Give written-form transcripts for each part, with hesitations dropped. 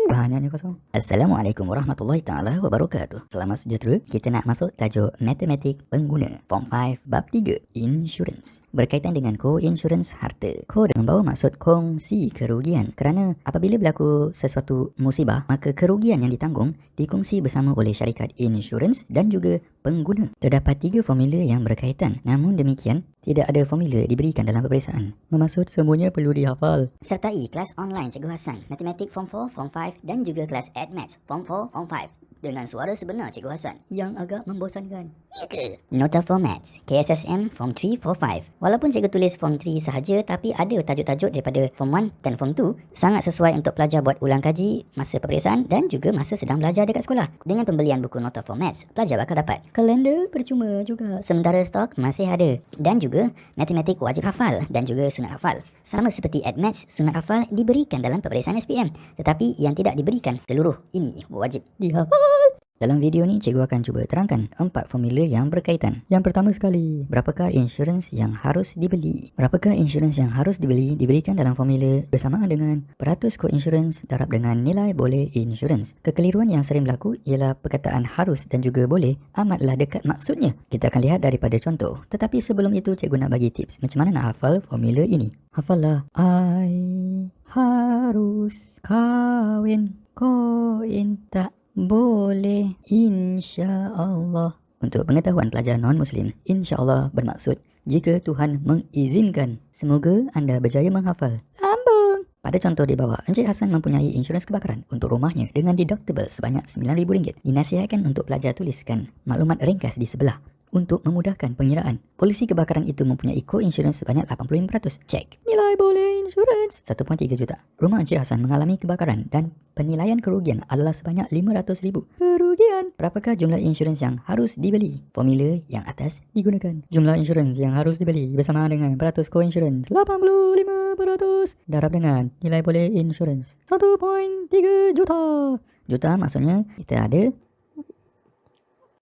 Bahannya kosong. Assalamualaikum warahmatullahi taala wabarakatuh. Selamat sejahtera. Kita nak masuk tajuk matematik pengguna Form 5 bab 3 Insurance. Berkaitan dengan co-insurance harta. Co membawa maksud kongsi kerugian. Kerana apabila berlaku sesuatu musibah, maka kerugian yang ditanggung dikongsi bersama oleh syarikat insurance dan juga pengguna. Terdapat 3 formula yang berkaitan. Namun demikian, tidak ada formula diberikan dalam peperiksaan. Bermaksud semuanya perlu dihafal. Sertai kelas online Cikgu Hassan, Matematik Form 4, Form 5 dan juga kelas AdMaths Form 4, Form 5 dengan suara sebenar Cikgu Hassan. Yang agak membosankan. Ya ke? Nota for Maths, KSSM Form 3, Form 5. Walaupun cikgu tulis Form 3 sahaja, tapi ada tajuk-tajuk daripada Form 1 dan Form 2 sangat sesuai untuk pelajar buat ulang kaji masa peperiksaan dan juga masa sedang belajar dekat sekolah. Dengan pembelian buku Nota for Maths, pelajar bakal dapat Kalender percuma juga. sementara stok masih ada. Dan juga matematik wajib hafal dan juga sunat hafal. Sama seperti AdMaths, sunat hafal diberikan dalam peperiksaan SPM. Tetapi yang tidak diberikan seluruh ini wajib Dihafal. Dalam video ni, cikgu akan cuba terangkan 4 formula yang berkaitan. Yang pertama sekali, berapakah insurans yang harus dibeli? Berapakah insurans yang harus dibeli diberikan dalam formula bersamaan dengan peratus co-insurans darab dengan nilai boleh insurans. Kekeliruan yang sering berlaku ialah perkataan harus dan juga boleh amatlah dekat maksudnya. Kita akan lihat daripada contoh. Tetapi sebelum itu, cikgu nak bagi tips macam mana nak hafal formula ini. Hafallah. I harus kahwin, koin tak boleh, insya-Allah. Untuk pengetahuan pelajar non-Muslim, insya-Allah bermaksud jika Tuhan mengizinkan. Semoga anda berjaya menghafal. Sambung. Pada contoh di bawah, Encik Hassan mempunyai insurans kebakaran untuk rumahnya dengan deductible sebanyak RM9,000. Dinasihatkan untuk pelajar tuliskan maklumat ringkas di sebelah untuk memudahkan pengiraan. Polisi kebakaran itu mempunyai co-insurans sebanyak 85%. Cek. Nilai boleh insurans 1.3 juta. Rumah Encik Hassan mengalami kebakaran dan penilaian kerugian adalah sebanyak RM500,000. Kerugian. Berapakah jumlah insurans yang harus dibeli? Formula yang atas digunakan. Jumlah insurans yang harus dibeli bersamaan dengan peratus co-insurans 85% darab dengan nilai boleh insurans 1.3 juta. Juta maksudnya kita ada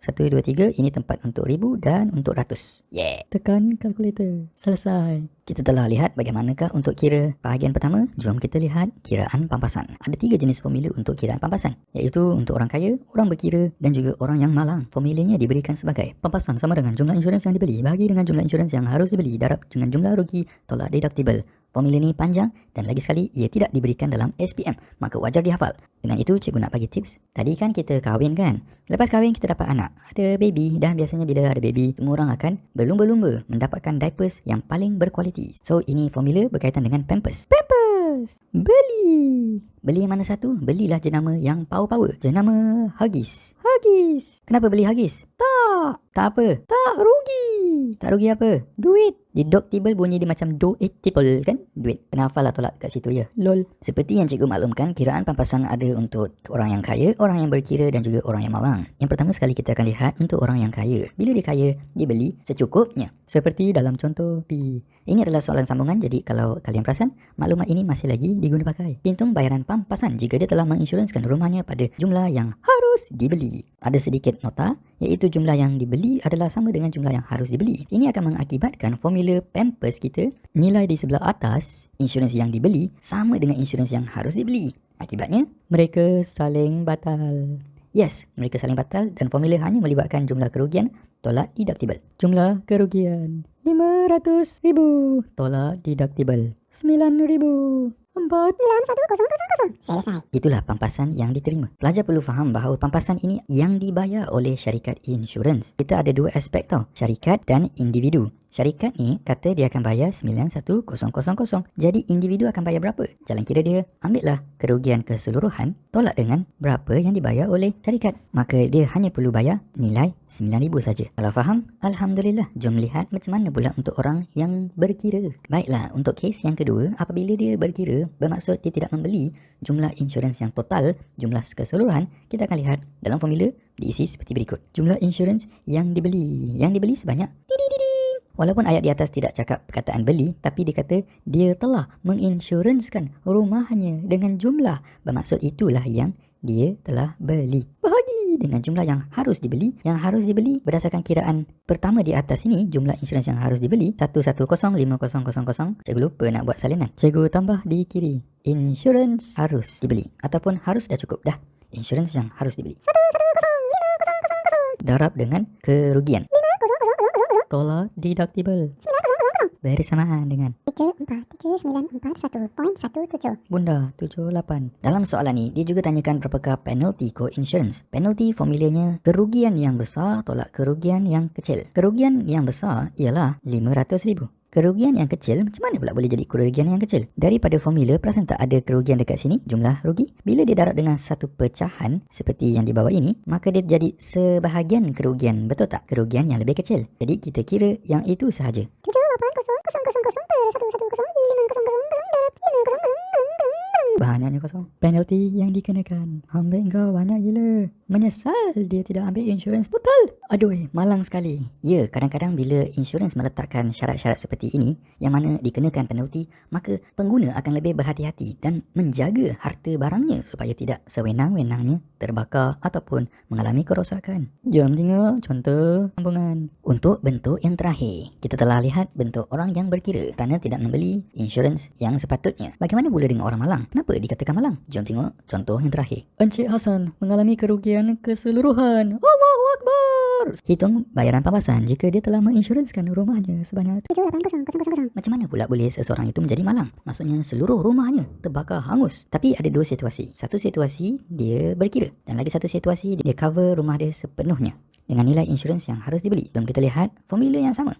1, 2, 3, ini tempat untuk ribu dan untuk ratus. Yeah. Tekan kalkulator. Selesai. Kita telah lihat bagaimanakah untuk kira bahagian pertama. Jom kita lihat kiraan pampasan. Ada 3 jenis formula untuk kiraan pampasan, iaitu untuk orang kaya, orang berkira dan juga orang yang malang. Formulanya diberikan sebagai pampasan sama dengan jumlah insurans yang dibeli bahagi dengan jumlah insurans yang harus dibeli darab dengan jumlah rugi tolak deductible. Formula ni panjang dan lagi sekali ia tidak diberikan dalam SPM, maka wajar dihafal. Dengan itu, cikgu nak bagi tips. Tadi kan kita kahwin kan? Lepas kahwin kita dapat anak, ada baby, dan biasanya bila ada baby, semua orang akan berlumba-lumba mendapatkan diapers yang paling berkualiti. So, ini formula berkaitan dengan Pampers. Pampers! Beli! Beli yang mana satu? Belilah jenama yang power-power. Jenama Huggies. Huggies! Kenapa beli Huggies? Tak apa. Tak rugi. Tak rugi apa? Duit. Deductible bunyi dia macam duitable kan? Duit. Kena hafal lah tolak kat situ ya. Lol. Seperti yang cikgu maklumkan, kiraan pampasan ada untuk orang yang kaya, orang yang berkira dan juga orang yang malang. Yang pertama sekali kita akan lihat untuk orang yang kaya. Bila dia kaya, dia beli secukupnya. Seperti dalam contoh P. Ini adalah soalan sambungan, jadi kalau kalian perasan, maklumat ini masih lagi diguna pakai. Hitung bayaran pampasan jika dia telah menginsurансkan rumahnya pada jumlah yang harus dibeli. Ada sedikit nota, iaitu jumlah yang dibeli adalah sama dengan jumlah yang harus dibeli. Ini akan mengakibatkan formula Pampers kita, nilai di sebelah atas, insurans yang dibeli, sama dengan insurans yang harus dibeli. Akibatnya, mereka saling batal. Yes, mereka saling batal dan formula hanya melibatkan jumlah kerugian tolak deductible. Jumlah kerugian RM500,000 tolak deductible RM9,000. 491,000. selesai. Itulah pampasan yang diterima. Pelajar perlu faham bahawa pampasan ini yang dibayar oleh syarikat insurans. Kita ada 2 aspek tau, syarikat dan individu. Syarikat ni kata dia akan bayar 91,000. Jadi individu akan bayar berapa? Jalan kira dia, ambillah kerugian keseluruhan tolak dengan berapa yang dibayar oleh syarikat. Maka dia hanya perlu bayar nilai RM9,000 saja. Kalau faham, alhamdulillah. Jom lihat macam mana pula untuk orang yang berkira. Baiklah, untuk kes yang kedua, apabila dia berkira, bermaksud dia tidak membeli jumlah insurans yang total, jumlah keseluruhan, kita akan lihat dalam formula diisi seperti berikut. Jumlah insurans yang dibeli. Yang dibeli sebanyak walaupun ayat di atas tidak cakap perkataan beli, tapi dia kata dia telah menginsuranskan rumahnya dengan jumlah. Bermaksud itulah yang dia telah beli. Bahagi dengan jumlah yang harus dibeli. Yang harus dibeli berdasarkan kiraan pertama di atas ini, jumlah insurans yang harus dibeli 1105000. Cikgu lupa nak buat salinan. Cikgu tambah di kiri. Insurans harus dibeli ataupun harus dah cukup dah. Insurans yang harus dibeli. 1105000 darab dengan kerugian. 50000 tolak deductible. Bersamaan dengan 343941.17. Bunda 78. Dalam soalan ni, dia juga tanyakan berapakah penalty co-insurance. Penalty formulanya kerugian yang besar tolak kerugian yang kecil. Kerugian yang besar ialah 500,000. Kerugian yang kecil, macam mana pula boleh jadi kerugian yang kecil? Daripada formula, perasan tak ada kerugian dekat sini, jumlah rugi. Bila dia darab dengan satu pecahan, seperti yang di bawah ini, maka dia jadi sebahagian kerugian, betul tak? Kerugian yang lebih kecil. Jadi kita kira yang itu sahaja. 78000005000500. Banyaknya kosong. Penalti yang dikenakan. Ambil kau banyak gila. Menyesal dia tidak ambil insurans total. Aduh, malang sekali. Ya, kadang-kadang bila insurans meletakkan syarat-syarat seperti ini, yang mana dikenakan penalti, maka pengguna akan lebih berhati-hati dan menjaga harta barangnya supaya tidak sewenang-wenangnya terbakar ataupun mengalami kerosakan. Jom tengok contoh sambungan. Untuk bentuk yang terakhir, kita telah lihat bentuk orang yang berkira kerana tidak membeli insurans yang sepatutnya. Bagaimana pula dengan orang malang? Kenapa dikatakan malang? Jom tengok contoh yang terakhir. Encik Hasan mengalami kerugian keseluruhan. Allahu Akbar. Hitung bayaran pampasan jika dia telah menginsuranskan rumahnya sebanyak 780000. Macam mana pula boleh seseorang itu menjadi malang? Maksudnya seluruh rumahnya terbakar hangus. Tapi ada dua situasi. Satu situasi dia berkira dan lagi satu situasi dia cover rumah dia sepenuhnya dengan nilai insurans yang harus dibeli. Jom kita lihat formula yang sama.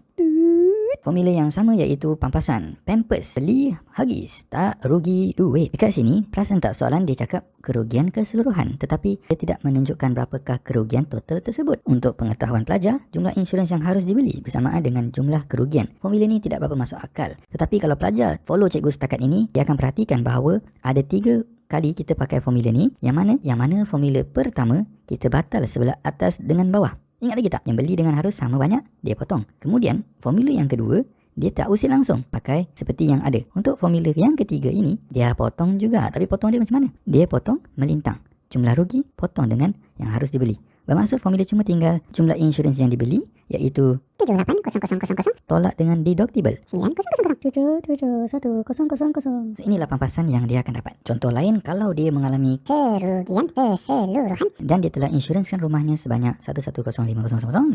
Formula yang sama iaitu pampasan. Pampers beli Huggies tak rugi duit. Dekat sini perasan tak soalan dia cakap kerugian keseluruhan, tetapi dia tidak menunjukkan berapakah kerugian total tersebut. Untuk pengetahuan pelajar, jumlah insurans yang harus dibeli bersamaan dengan jumlah kerugian. Formula ni tidak berapa masuk akal. Tetapi kalau pelajar follow cikgu setakat ini, dia akan perhatikan bahawa ada 3 kali kita pakai formula ni, yang mana formula pertama kita batal sebelah atas dengan bawah. Ingat lagi tak? Yang beli dengan harus sama banyak, dia potong. Kemudian, formula yang kedua, dia tak usir langsung. Pakai seperti yang ada. Untuk formula yang ketiga ini, dia potong juga. Tapi potong dia macam mana? Dia potong melintang. Jumlah rugi, potong dengan yang harus dibeli. Bermaksud formula cuma tinggal jumlah insurans yang dibeli, iaitu 780000 tolak dengan deductible 900077100. So, inilah pampasan yang dia akan dapat. Contoh lain, kalau dia mengalami Kerugian keseluruhan. dan dia telah insuranskan rumahnya sebanyak 1105000,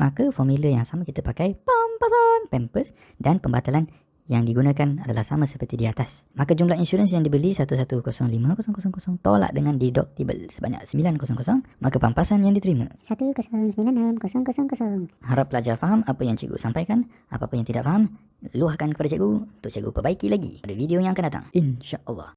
maka formula yang sama kita pakai pampasan, pampers, dan pembatalan yang digunakan adalah sama seperti di atas. Maka jumlah insurans yang dibeli 1105000 tolak dengan deductible sebanyak 900, maka pampasan yang diterima 1096000. Harap pelajar faham apa yang cikgu sampaikan. Apa-apa yang tidak faham, luahkan kepada cikgu untuk cikgu perbaiki lagi pada video yang akan datang, InsyaAllah.